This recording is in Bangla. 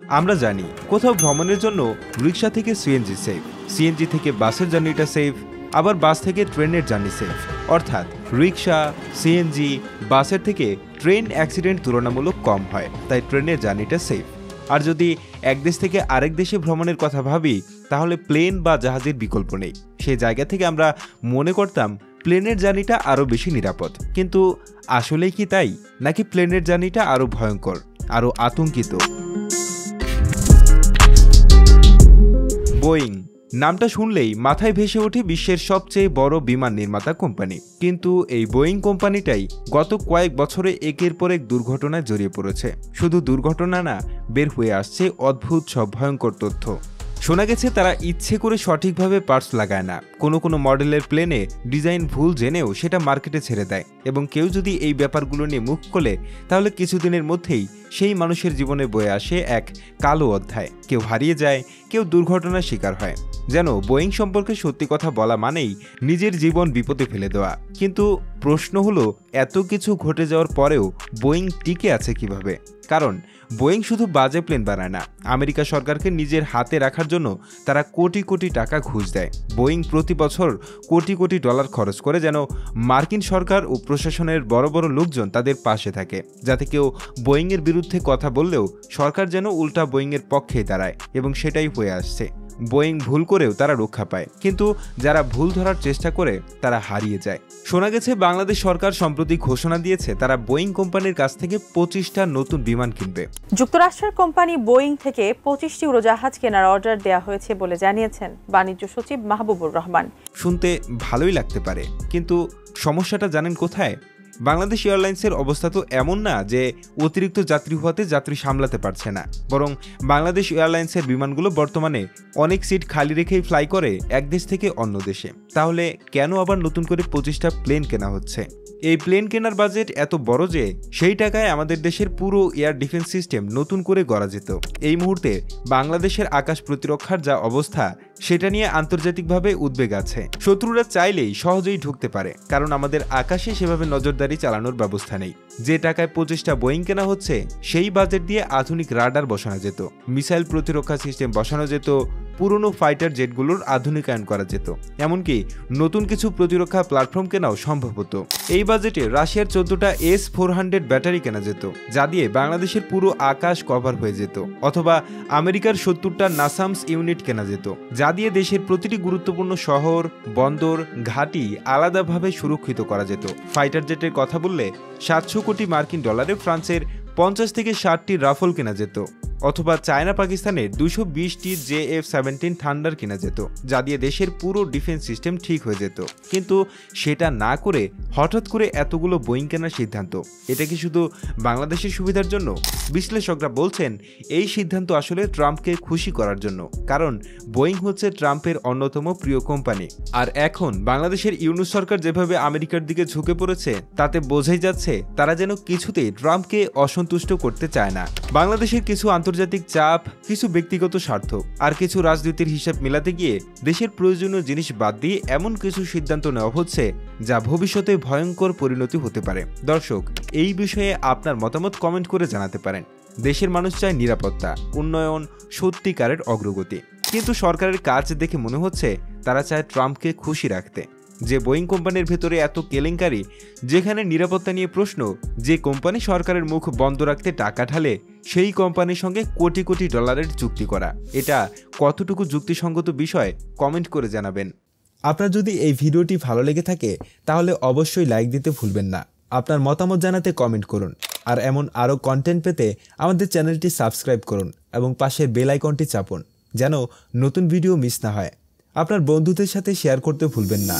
আমরা জানি কোথাও ভ্রমণের জন্য রিক্সা থেকে সিএনজি সেফ, সিএনজি থেকে বাসের জার্নিটা সেফ, আবার বাস থেকে ট্রেনের জার্নি সেফ। অর্থাৎ রিক্সা, সিএনজি, বাসের থেকে ট্রেন অ্যাক্সিডেন্ট তুলনামূলক কম হয়, তাই ট্রেনের জার্নিটা সেফ। আর যদি এক দেশ থেকে আরেক দেশে ভ্রমণের কথা ভাবি, তাহলে প্লেন বা জাহাজের বিকল্প নেই। সেই জায়গা থেকে আমরা মনে করতাম প্লেনের জার্নিটা আরও বেশি নিরাপদ, কিন্তু আসলেই কি তাই, নাকি প্লেনের জার্নিটা আরও ভয়ঙ্কর, আরও আতঙ্কিত? বোয়িং নামটা শুনলেই মাথায় ভেসে ওঠে বিশ্বের সবচেয়ে বড় বিমান নির্মাতা কোম্পানি। কিন্তু এই বোয়িং কোম্পানিটাই গত কয়েক বছরে একের পর এক দুর্ঘটনায় জড়িয়ে পড়েছে। শুধু দুর্ঘটনা না, বের হয়ে আসছে অদ্ভুত সব ভয়ঙ্কর তথ্য। শোনা গেছে তারা ইচ্ছে করে সঠিকভাবে পার্টস লাগায় না, কোনো মডেলের প্লেনে ডিজাইন ভুল জেনেও সেটা মার্কেটে ছেড়ে দেয়, এবং কেউ যদি এই ব্যাপারগুলো নিয়ে মুখ খোলে তাহলে কিছুদিনের মধ্যেই সেই মানুষের জীবনে বয়ে আসে এক কালো অধ্যায়। কেউ হারিয়ে যায়, কেউ দুর্ঘটনার শিকার হয়। যেন বোয়িং সম্পর্কে সত্যি কথা বলা মানেই নিজের জীবন বিপদে ফেলে দেওয়া। কিন্তু প্রশ্ন হলো, এত কিছু ঘটে যাওয়ার পরেও বোয়িং টিকে আছে কিভাবে? কারণ বোয়িং শুধু বাজে প্লেন বানায় না, আমেরিকা সরকারকে নিজের হাতে রাখার জন্য তারা কোটি কোটি টাকা ঘুষ দেয়। বোয়িং প্রতি বছর কোটি কোটি ডলার খরচ করে যেন মার্কিন সরকার ও প্রশাসনের বড় বড় লোকজন তাদের পাশে থাকে, যাতে কেউ বোয়িংয়ের বিরুদ্ধে কথা বললেও সরকার যেন উল্টা বোয়িংয়ের পক্ষেই দাঁড়ায়, এবং সেটাই হয়ে আসছে। বোয়িং ভুল করেও তারা রক্ষা পায়, কিন্তু যারা ভুল ধরার চেষ্টা করে তারা হারিয়ে যায়। শোনা গেছে বাংলাদেশ সরকার সম্প্রতি ঘোষণা দিয়েছে তারা বোয়িং কোম্পানির কাছ থেকে 25টা নতুন বিমান কিনবে। যুক্তরাষ্ট্রের কোম্পানি বোয়িং থেকে 25টি উড়োজাহাজ কেনার অর্ডার দেওয়া হয়েছে বলে জানিয়েছেন বাণিজ্য সচিব মাহবুবুর রহমান। শুনতে ভালোই লাগতে পারে, কিন্তু সমস্যাটা জানেন কোথায়? বাংলাদেশ এয়ারলাইন্সের অবস্থা তো এমন না যে অতিরিক্ত যাত্রী হওয়াতে যাত্রী সামলাতে পারছে না, বরং বাংলাদেশ এয়ারলাইন্সের বিমানগুলো বর্তমানে অনেক সিট খালি রেখেই ফ্লাই করে এক দেশ থেকে অন্য দেশে। তাহলে কেন আবার নতুন করে 25টা প্লেন কেনা হচ্ছে? এই প্লেন কেনার বাজেট এত বড় যে সেই টাকায় আমাদের দেশের পুরো এয়ার ডিফেন্স সিস্টেম নতুন করে গড়া যেত। এই মুহূর্তে বাংলাদেশের আকাশ প্রতিরক্ষার যা অবস্থা, সেটা নিয়ে আন্তর্জাতিকভাবে উদ্বেগ আছে। শত্রুরা চাইলেই সহজেই ঢুকতে পারে, কারণ আমাদের আকাশে সেভাবে নজরদারি চালানোর ব্যবস্থা নেই। যে টাকায় 25টা বোয়িং কেনা হচ্ছে, সেই বাজেট দিয়ে আধুনিক রাডার বসানো যেত, মিসাইল প্রতিরক্ষা সিস্টেম বসানো যেত, পুরনো ফাইটার জেটগুলোর আধুনিকায়ন করা যেত, এমনকি নতুন কিছু প্রতিরক্ষা প্ল্যাটফর্ম কেনাও সম্ভব হতো। এই বাজেটে রাশিয়ার 14টা S-400 ব্যাটারি কেনা যেত, যা দিয়ে বাংলাদেশের পুরো আকাশ কভার হয়ে যেত, অথবা আমেরিকার 70টা নাসামস ইউনিট কেনা যেত, যা দিয়ে দেশের প্রতিটি গুরুত্বপূর্ণ শহর, বন্দর, ঘাঁটি আলাদাভাবে সুরক্ষিত করা যেত। ফাইটার জেটের কথা বললে 700 কোটি মার্কিন ডলারে ফ্রান্সের 50 থেকে 60টি রাফেল কেনা যেত, অথবা চায়না পাকিস্তানের 220টি JF-17 থান্ডার কেনা যেত, যা দিয়ে দেশের পুরো ডিফেন্স সিস্টেম ঠিক হয়ে যেত। কিন্তু সেটা না করে হঠাৎ করে এতগুলো বোয়িং কেনার সিদ্ধান্ত, এটা কি শুধু বাংলাদেশের সুবিধার জন্য? বিশ্লেষকরা বলছেন এই সিদ্ধান্ত আসলে ট্রাম্পকে খুশি করার জন্য, কারণ বোয়িং হচ্ছে ট্রাম্পের অন্যতম প্রিয় কোম্পানি। আর এখন বাংলাদেশের ইউনূস সরকার যেভাবে আমেরিকার দিকে ঝুঁকে পড়েছে, তাতে বোঝাই যাচ্ছে তারা যেন কিছুতেই ট্রাম্পকে অসন্তুষ্ট করতে চায় না। বাংলাদেশের কিছু আন্তর্জাতিক চাপ, কিছু ব্যক্তিগত স্বার্থ, আর কিছু রাজনীতির হিসাব মেলাতে গিয়ে দেশের প্রয়োজনীয় জিনিস বাদ দিয়ে এমন কিছু সিদ্ধান্ত নেওয়া হচ্ছে যা ভবিষ্যতে ভয়ঙ্কর পরিণতি হতে পারে। দর্শক, এই বিষয়ে আপনার মতামত কমেন্ট করে জানাতে পারেন। দেশের মানুষ চায় নিরাপত্তা, উন্নয়ন, সত্যিকারের অগ্রগতি, কিন্তু সরকারের কাজ দেখে মনে হচ্ছে তারা চায় ট্রাম্পকে খুশি রাখতে। যে বোয়িং কোম্পানির ভেতরে এত কেলেঙ্কারি, যেখানে নিরাপত্তা নিয়ে প্রশ্ন, যে কোম্পানি সরকারের মুখ বন্ধ রাখতে টাকা ঢালে, সেই কোম্পানির সঙ্গে কোটি কোটি ডলারের চুক্তি করা, এটা কতটুকু যুক্তিসঙ্গত বিষয় কমেন্ট করে জানাবেন। আপনার যদি এই ভিডিওটি ভালো লেগে থাকে তাহলে অবশ্যই লাইক দিতে ভুলবেন না। আপনার মতামত জানাতে কমেন্ট করুন, আর এমন আরও কন্টেন্ট পেতে আমাদের চ্যানেলটি সাবস্ক্রাইব করুন এবং পাশের বেল আইকনটি চাপুন, যেন নতুন ভিডিও মিস না হয়। আপনার বন্ধুদের সাথে শেয়ার করতে ভুলবেন না।